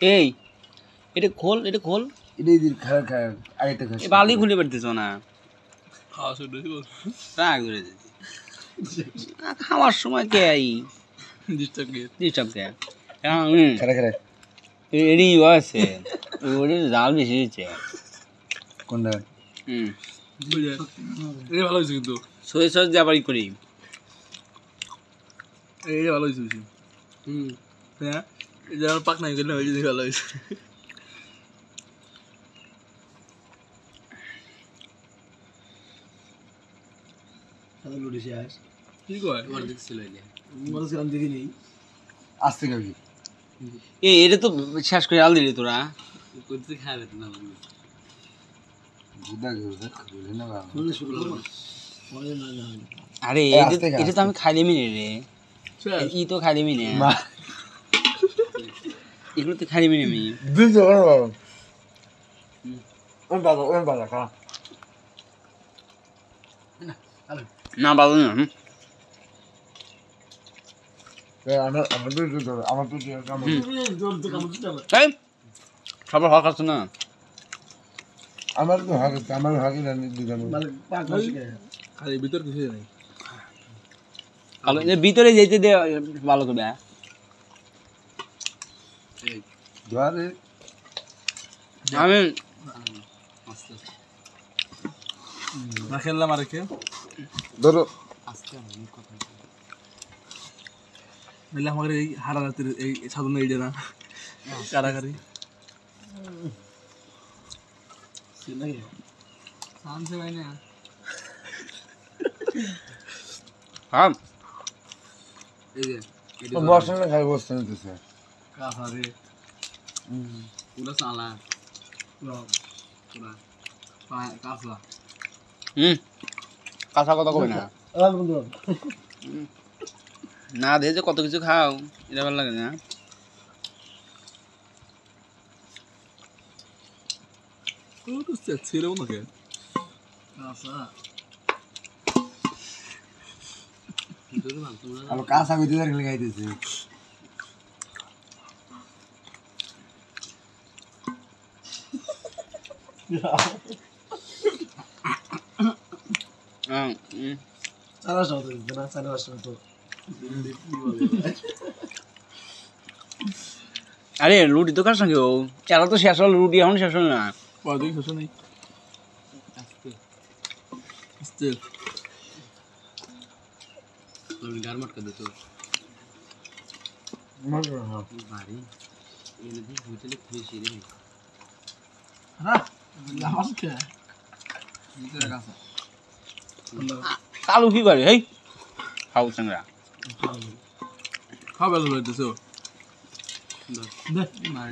এই এটা খোল এটা বালি খুলে পারতেছ না রাগ করে খাওয়ার সময় কে ডিস্টার্ব কে এরই আছে ওরে জাল বেশি দিচ্ছে কোনটা ভালো হয়েছে কিন্তু সই সস দিয়ে আবার করি এইটা ভালো হয়েছে বেশি হ্যাঁ এই যে আমার পাক নাই গেলে ওই যে ভালো হয়েছে কি কয় আসতে খাবি এটা তো শেষ করে আল দিলি তোরা আরে এটা তো আমি খাইলে মিনি রে ই তো খাইলে মিনি এগুলো তো খাইলে মিনি আমি না ভালো না সবার হক আছে না আমার তো হক আছে আমার হক খালি ভিতর কিছু নেই ভিতরে যেতে দে ভালো করে আমি না খেললাম আর কে ধরো আমাদের এই হারা রাতের এই সাধন এই যে না কারাগারি খাই বসতে নিতেছে কাঁচা কথা কই না না দেখে যে কত কিছু খাও এটা ভালো লাগে না ছিল নাকি কাঁচা কইতে খাইতেছে আরে রুটি তো কার সঙ্গে এরা তো শেষ হল রুটি এখন শেষ হল না শেষ নেই গারমাট করে তো বাড়ি এনে দিয়ে হোটেলে খুশি রে হ্যাঁ লাশ কে ভিতরে কাছে কালু কি করে হেই খাও চাংরা খাবে লইতেছো দে মারি